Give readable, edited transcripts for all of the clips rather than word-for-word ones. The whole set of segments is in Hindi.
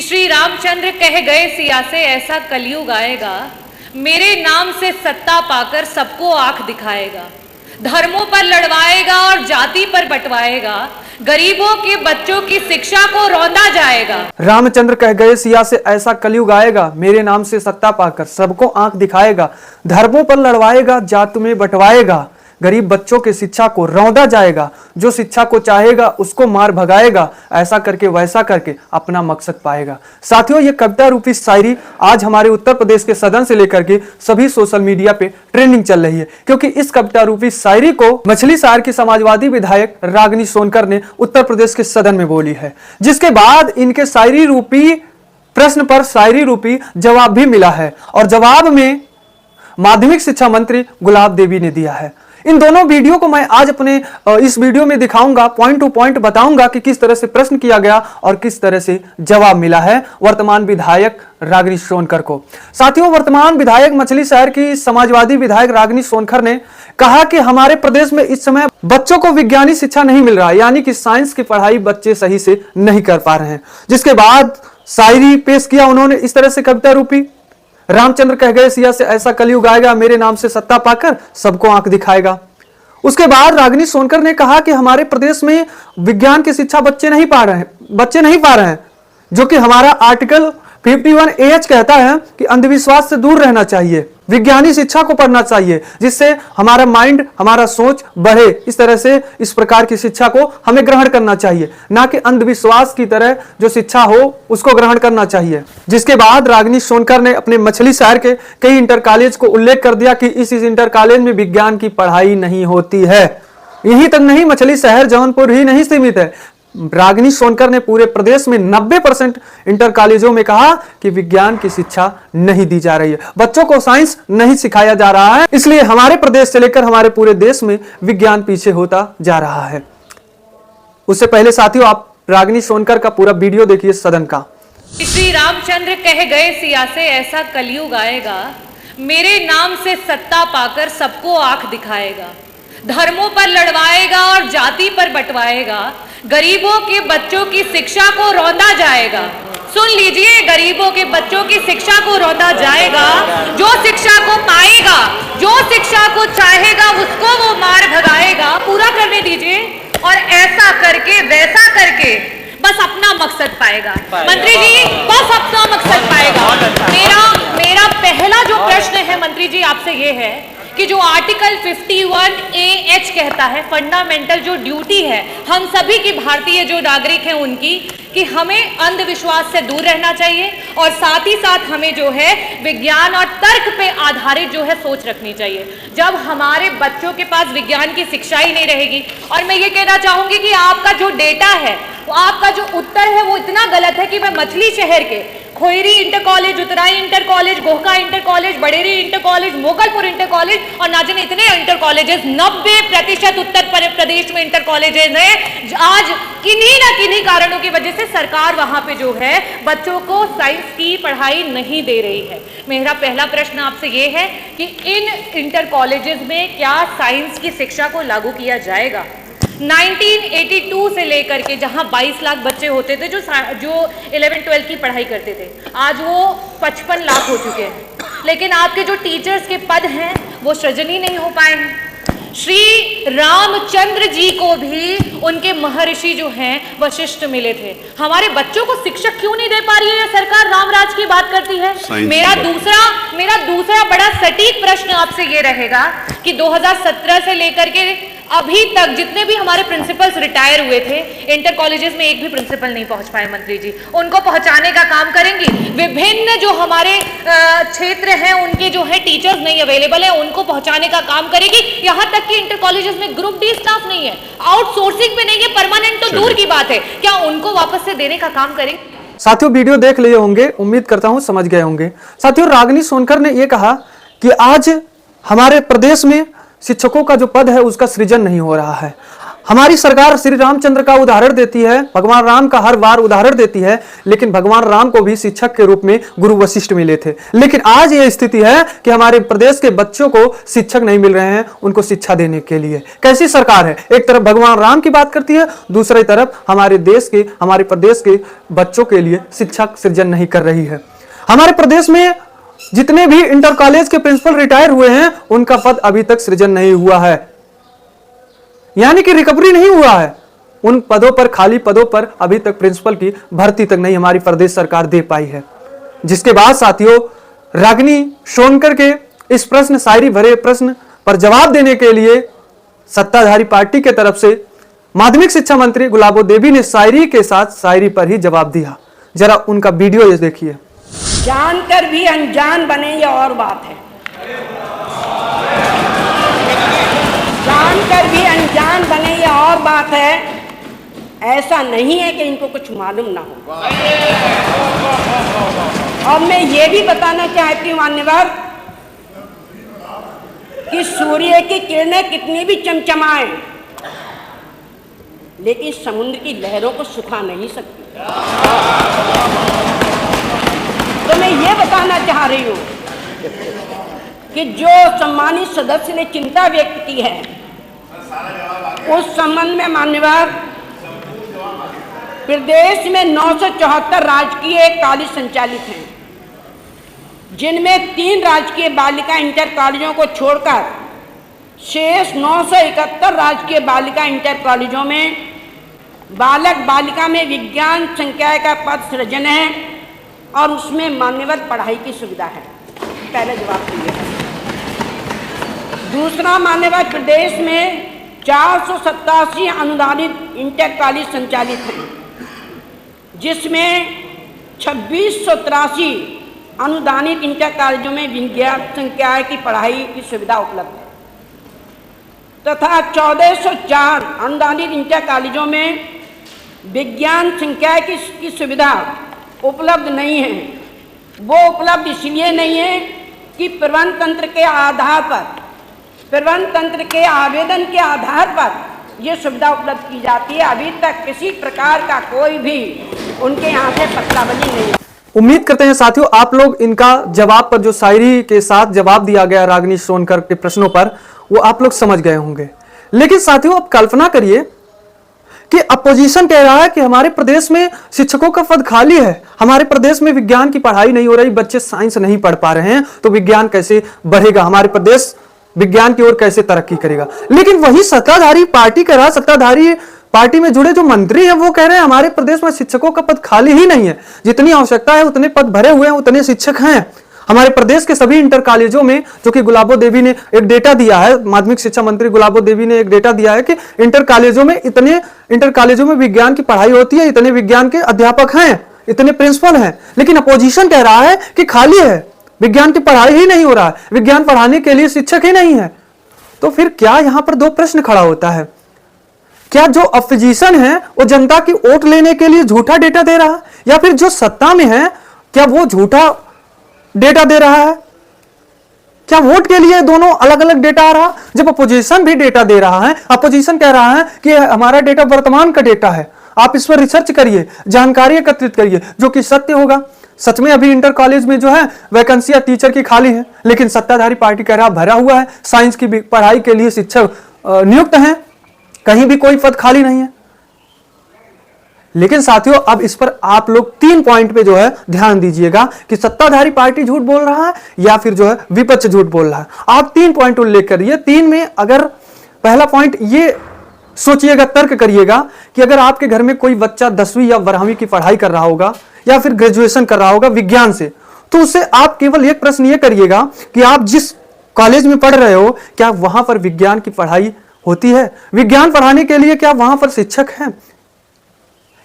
श्री रामचंद्र कह गए सिया से ऐसा कलयुग आएगा, मेरे नाम से सत्ता पाकर सबको आंख दिखाएगा, धर्मों पर लड़वाएगा और जाति पर बंटवाएगा, गरीबों के बच्चों की शिक्षा को रौंदा जाएगा। रामचंद्र कह गए सिया से ऐसा कलयुग आएगा, मेरे नाम से सत्ता पाकर सबको आंख दिखाएगा, धर्मों पर लड़वाएगा, जात में बंटवाएगा, गरीब बच्चों की शिक्षा को रौंदा जाएगा, जो शिक्षा को चाहेगा उसको मार भगाएगा, ऐसा करके वैसा करके अपना मकसद पाएगा। साथियों, ये कविता रूपी शायरी आज हमारे उत्तर प्रदेश के सदन से लेकर के सभी सोशल मीडिया पे ट्रेंडिंग चल रही है, क्योंकि इस कविता रूपी शायरी को मछली शहर की समाजवादी विधायक रागिनी सोनकर ने उत्तर प्रदेश के सदन में बोली है, जिसके बाद इनके शायरी रूपी प्रश्न पर शायरी रूपी जवाब भी मिला है और जवाब में माध्यमिक शिक्षा मंत्री गुलाब देवी ने दिया है। इन दोनों वीडियो को मैं आज अपने इस वीडियो में दिखाऊंगा, पॉइंट टू पॉइंट बताऊंगा कि किस तरह से प्रश्न किया गया और किस तरह से जवाब मिला है वर्तमान विधायक रागिनी सोनकर को। साथियों, वर्तमान विधायक मछली शहर की समाजवादी विधायक रागिनी सोनकर ने कहा कि हमारे प्रदेश में इस समय बच्चों को विज्ञानी शिक्षा नहीं मिल रहा है, यानी कि साइंस की पढ़ाई बच्चे सही से नहीं कर पा रहे हैं। जिसके बाद शायरी पेश किया उन्होंने इस तरह से कविता रूपी, रामचंद्र कह गए सिया से ऐसा कलयुग आएगा, मेरे नाम से सत्ता पाकर सबको आंख दिखाएगा। उसके बाद रागिनी सोनकर ने कहा कि हमारे प्रदेश में विज्ञान की शिक्षा बच्चे नहीं पा रहे हैं, जो कि हमारा आर्टिकल 51AH कहता है कि अंधविश्वास से दूर रहना चाहिए, विज्ञानी शिक्षा को पढ़ना चाहिए, जिससे हमारा माइंड, हमारा सोच बढ़े। इस तरह से इस प्रकार की शिक्षा को हमें ग्रहण करना चाहिए, ना कि अंधविश्वास की तरह जो शिक्षा हो उसको ग्रहण करना चाहिए। जिसके बाद रागिनी सोनकर ने अपने मछली शहर के कई इंटर कॉलेज को उल्लेख कर दिया कि इस इंटर कॉलेज में विज्ञान की पढ़ाई नहीं होती है। यहीं तक नहीं, मछली शहर जौनपुर ही नहीं सीमित है, रागिनी सोनकर ने पूरे प्रदेश में 90% इंटर कॉलेजों में कहा कि विज्ञान की शिक्षा नहीं दी जा रही है, बच्चों को साइंस नहीं सिखाया जा रहा है, इसलिए हमारे प्रदेश से लेकर हमारे पूरे देश में विज्ञान पीछे होता जा रहा है। उससे पहले साथियों, आप रागिनी सोनकर का पूरा वीडियो देखिए सदन का। श्री रामचंद्र कह गए सिया से ऐसा कलयुग आएगा, मेरे नाम से सत्ता पाकर सबको आंख दिखाएगा, धर्मों पर लड़वाएगा और जाति पर बंटवाएगा, गरीबों के बच्चों की शिक्षा को रौंदा जाएगा। सुन लीजिए, गरीबों के बच्चों की शिक्षा को रौंदा जाएगा, जो शिक्षा को पाएगा, जो शिक्षा को चाहेगा उसको वो मार भगाएगा। पूरा करने दीजिए, और ऐसा करके वैसा करके बस अपना मकसद पाएगा। मंत्री जी, बस अपना मकसद पाएगा। मेरा पहला जो प्रश्न है मंत्री जी आपसे ये है कि जो आर्टिकल 51AH कहता है, फंडामेंटल जो ड्यूटी है हम सभी की, भारतीय जो नागरिक हैं उनकी, कि हमें अंधविश्वास से दूर रहना चाहिए और साथ ही साथ हमें जो है विज्ञान और तर्क पे आधारित जो है सोच रखनी चाहिए। जब हमारे बच्चों के पास विज्ञान की शिक्षा ही नहीं रहेगी, और मैं ये कहना चाहूंगी कि आपका जो डेटा है, आपका जो उत्तर है वो इतना गलत है कि मैं मछली शहर के Khoyri inter college, Utrai inter college, Gohka inter college, Baderi inter college, Mogalpur inter college और ना जाने इतने इंटर कॉलेजेस, 90% उत्तर प्रदेश में इंटर कॉलेजेस हैं। आज किन्हीं ना किन्हीं कारणों की वजह से सरकार वहां पे जो है बच्चों को साइंस की पढ़ाई नहीं दे रही है। मेरा पहला प्रश्न आपसे ये है कि इन इंटर कॉलेजेस में क्या साइंस की शिक्षा को लागू किया जाएगा? 1982 से लेकर के जहां 22 लाख बच्चे होते थे जो 11-12 की पढ़ाई करते थे, आज वो 55 लाख हो चुके हैं, लेकिन आपके जो टीचर्स के पद हैं वो सृजन ही नहीं हो पाए हैं। श्री रामचंद्र जी को भी उनके महर्षि जो हैं वशिष्ठ मिले थे। हमारे बच्चों को शिक्षक क्यों नहीं दे पा रही है ये सरकार? रामराज की बात करती है। मेरा दूसरा बड़ा सटीक प्रश्न आपसे ये रहेगा कि 2017 से लेकर के अभी तक जितने भी हमारे प्रिंसिपल्स रिटायर हुए थे, इंटर कॉलेजेस में एक भी प्रिंसिपल नहीं पहुंच पाए। मंत्री जी, उनको पहुंचाने का काम करेंगी? विभिन्न जो हमारे क्षेत्र हैं उनके जो है टीचर्स नहीं अवेलेबल है, उनको पहुंचाने का काम करेगी? यहां तक कि इंटर कॉलेजेस में ग्रुप डी स्टाफ नहीं है, आउटसोर्सिंग पे नहीं है, परमानेंट तो दूर की बात है, क्या उनको वापस से देने का काम करेंगे? साथियों, वीडियो देख लिए होंगे, उम्मीद करता हूं समझ गए होंगे। साथियों, रागिनी सोनकर ने यह कहा कि आज हमारे प्रदेश में शिक्षकों का जो पद है उसका सृजन नहीं हो रहा है। हमारी सरकार श्री रामचंद्र का उदाहरण देती है, भगवान राम का हर बार उदाहरण देती है, लेकिन भगवान राम को भी शिक्षक के रूप में गुरु वशिष्ठ मिले थे। लेकिन आज यह स्थिति है कि हमारे प्रदेश के बच्चों को शिक्षक नहीं मिल रहे हैं उनको शिक्षा देने के लिए। कैसी सरकार है, एक तरफ भगवान राम की बात करती है, दूसरी तरफ हमारे प्रदेश के बच्चों के लिए शिक्षक सृजन नहीं कर रही है। हमारे प्रदेश में जितने भी इंटर कॉलेज के प्रिंसिपल रिटायर हुए हैं उनका पद अभी तक सृजन नहीं हुआ है, यानी कि रिकवरी नहीं हुआ है। उन पदों पर, खाली पदों पर अभी तक प्रिंसिपल की भर्ती तक नहीं हमारी प्रदेश सरकार दे पाई है। जिसके बाद साथियों, रागिनी सोनकर के इस प्रश्न, शायरी भरे प्रश्न पर जवाब देने के लिए सत्ताधारी पार्टी के तरफ से माध्यमिक शिक्षा मंत्री गुलाबो देवी ने शायरी के साथ शायरी पर ही जवाब दिया। जरा उनका वीडियो ये देखिए। जानकर भी अनजान बने ये और बात है, जानकर भी अनजान बने ये और बात है। ऐसा नहीं है कि इनको कुछ मालूम ना हो। और मैं ये भी बताना चाहती हूँ मान्यवर कि सूर्य की किरणें कितनी भी चमचमाएं, लेकिन समुद्र की लहरों को सुखा नहीं सकती। तो मैं ये बताना चाह रही हूँ कि जो सम्मानित सदस्य ने चिंता व्यक्त की है, उस संबंध में मान्यवर प्रदेश में 974 राजकीय कॉलेज संचालित हैं, जिनमें 3 राजकीय बालिका इंटर कॉलेजों को छोड़कर शेष 971 राजकीय बालिका इंटर कॉलेजों में बालक बालिका में विज्ञान संकाय का पद सृजन है और उसमें मान्यवर पढ़ाई की सुविधा है। पहला जवाब दिया है। दूसरा, मान्यवर प्रदेश में 487 अनुदानित इंटर कॉलेज संचालित हैं, जिसमें 2683 अनुदानित इंटर कॉलेजों में विज्ञान संकाय की पढ़ाई की सुविधा उपलब्ध है तथा 1404 अनुदानित इंटर कॉलेजों में विज्ञान संकाय की सुविधा उपलब्ध नहीं है। वो उपलब्ध इसलिए नहीं है कि प्रबंध तंत्र के आधार पर, प्रबंध तंत्र के आवेदन के आधार पर ये सुविधा उपलब्ध की जाती है। अभी तक किसी प्रकार का कोई भी उनके यहाँ से पत्रावली नहीं। उम्मीद करते हैं साथियों आप लोग इनका जवाब पर, जो शायरी के साथ जवाब दिया गया रागिनी सोनकर के प्रश्नों पर, वो आप लोग समझ गए होंगे। लेकिन साथियों अब कल्पना करिए कि अपोजिशन कह रहा है कि हमारे प्रदेश में शिक्षकों का पद खाली है, हमारे प्रदेश में विज्ञान की पढ़ाई नहीं हो रही, बच्चे साइंस नहीं पढ़ पा रहे हैं, तो विज्ञान कैसे बढ़ेगा, हमारे प्रदेश विज्ञान की ओर कैसे तरक्की करेगा। लेकिन वही सत्ताधारी पार्टी कह रहा, सत्ताधारी पार्टी में जुड़े जो मंत्री हैं वो कह रहे हैं हमारे प्रदेश में शिक्षकों का पद खाली ही नहीं है, जितनी आवश्यकता है उतने पद भरे हुए हैं, उतने शिक्षक हैं। हमारे प्रदेश के सभी इंटर कॉलेजों में, जो कि गुलाबो देवी ने एक डेटा दिया है, माध्यमिक शिक्षा मंत्री गुलाबो देवी ने एक डेटा दिया है कि इंटर कॉलेजों में विज्ञान की पढ़ाई होती है, इतने विज्ञान के अध्यापक हैं, इतने प्रिंसिपल हैं। लेकिन अपोजिशन कह रहा है कि खाली है, विज्ञान की पढ़ाई ही नहीं हो रहा है, विज्ञान पढ़ाने के लिए शिक्षक ही नहीं है। तो फिर क्या यहां पर दो प्रश्न खड़ा होता है, क्या जो अपोजिशन है वो जनता की वोट लेने के लिए झूठा डेटा दे रहा है, या फिर जो सत्ता में है क्या वो झूठा डेटा दे रहा है? क्या वोट के लिए दोनों अलग अलग डेटा आ रहा? जब अपोजिशन भी डेटा दे रहा है, अपोजिशन कह रहा है कि हमारा डेटा वर्तमान का डेटा है, आप इस पर रिसर्च करिए, जानकारी एकत्रित करिए, जो कि सत्य होगा। सच में अभी इंटर कॉलेज में जो है वैकेंसियां टीचर की खाली है, लेकिन सत्ताधारी पार्टी कह रहा भरा हुआ है, साइंस की पढ़ाई के लिए शिक्षक नियुक्त हैं, कहीं भी कोई पद खाली नहीं है। लेकिन साथियों अब इस पर आप लोग 3 पॉइंट पे जो है ध्यान दीजिएगा कि सत्ताधारी पार्टी झूठ बोल रहा है या फिर जो है विपक्ष झूठ बोल रहा है। आप 3 पॉइंट उल्लेख करिए। 3 में अगर पहला पॉइंट ये सोचिएगा, तर्क करिएगा कि अगर आपके घर में कोई बच्चा 10वीं या 12वीं की पढ़ाई कर रहा होगा या फिर ग्रेजुएशन कर रहा होगा विज्ञान से, तो उससे आप केवल एक प्रश्न ये करिएगा कि आप जिस कॉलेज में पढ़ रहे हो क्या वहां पर विज्ञान की पढ़ाई होती है? विज्ञान पढ़ाने के लिए क्या वहां पर शिक्षक हैं?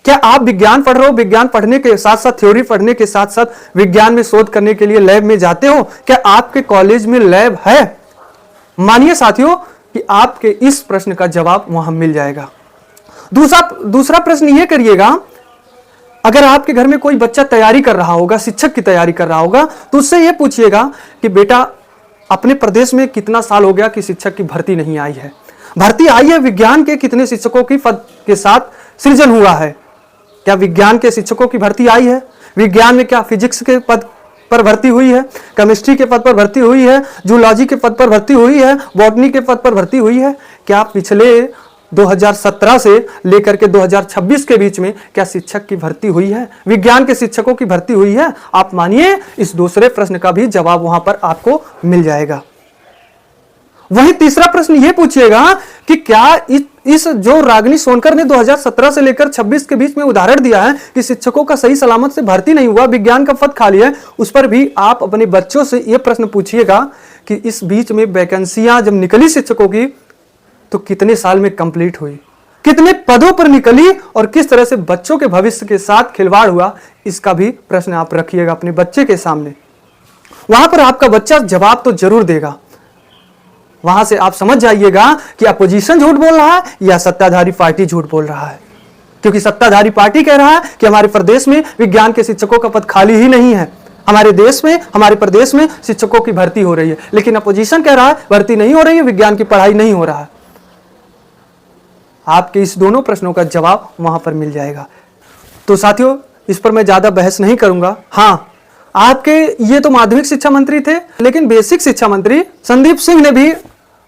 क्या आप विज्ञान पढ़ रहे हो, विज्ञान पढ़ने के साथ साथ, थ्योरी पढ़ने के साथ साथ विज्ञान में शोध करने के लिए लैब में जाते हो? क्या आपके कॉलेज में लैब है? मानिए साथियों कि आपके इस प्रश्न का जवाब वहां मिल जाएगा। दूसरा प्रश्न यह करिएगा, अगर आपके घर में कोई बच्चा तैयारी कर रहा होगा, शिक्षक की तैयारी कर रहा होगा, तो उससे यह पूछिएगा कि बेटा अपने प्रदेश में कितना साल हो गया कि शिक्षक की भर्ती नहीं आई है? भर्ती आई है, विज्ञान के कितने शिक्षकों की पद के साथ सृजन हुआ है? क्या विज्ञान के शिक्षकों की भर्ती आई है? विज्ञान में क्या फिजिक्स के पद पर भर्ती हुई है, केमिस्ट्री के पद पर भर्ती हुई है, जूलॉजी के पद पर भर्ती हुई है, बॉटनी के पद पर भर्ती हुई है? क्या पिछले 2017 से लेकर के 2026 के बीच में क्या शिक्षक की भर्ती हुई है, विज्ञान के शिक्षकों की भर्ती हुई है? आप मानिए इस दूसरे प्रश्न का भी जवाब वहां पर आपको मिल जाएगा। वहीं तीसरा प्रश्न यह पूछिएगा कि क्या इस जो रागिनी सोनकर ने 2017 से लेकर 26 के बीच में उदाहरण दिया है कि शिक्षकों का सही सलामत से भर्ती नहीं हुआ, विज्ञान का पद खाली है, उस पर भी आप अपने बच्चों से यह प्रश्न पूछिएगा कि इस बीच में वैकेंसियां जब निकली शिक्षकों की तो कितने साल में कंप्लीट हुई, कितने पदों पर निकली और किस तरह से बच्चों के भविष्य के साथ खिलवाड़ हुआ, इसका भी प्रश्न आप रखिएगा अपने बच्चे के सामने। वहां पर आपका बच्चा जवाब तो जरूर देगा। वहां से आप समझ जाइएगा कि अपोजिशन झूठ बोल रहा है या सत्ताधारी पार्टी झूठ बोल रहा है, क्योंकि सत्ताधारी पार्टी कह रहा है कि हमारे प्रदेश में विज्ञान के शिक्षकों का पद खाली ही नहीं है, हमारे देश में, हमारे प्रदेश में शिक्षकों की भर्ती हो रही है, लेकिन अपोजिशन कह रहा है भर्ती नहीं हो रही है, विज्ञान की पढ़ाई नहीं हो रहा है। आपके इस दोनों प्रश्नों का जवाब वहां पर मिल जाएगा। तो साथियों, इस पर मैं ज्यादा बहस नहीं करूंगा। हाँ, आपके ये तो माध्यमिक शिक्षा मंत्री थे, लेकिन बेसिक शिक्षा मंत्री संदीप सिंह ने भी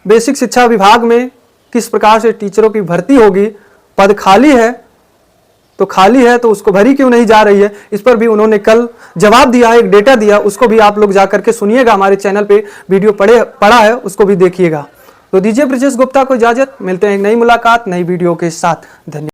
बेसिक शिक्षा विभाग में किस प्रकार से टीचरों की भर्ती होगी, पद खाली है तो उसको भरी क्यों नहीं जा रही है, इस पर भी उन्होंने कल जवाब दिया है, एक डेटा दिया, उसको भी आप लोग जाकर के सुनिएगा। हमारे चैनल पे वीडियो पड़ा है, उसको भी देखिएगा। तो दीजिए ब्रिजेश गुप्ता को इजाजत, मिलते हैं एक नई मुलाकात नई वीडियो के साथ। धन्यवाद।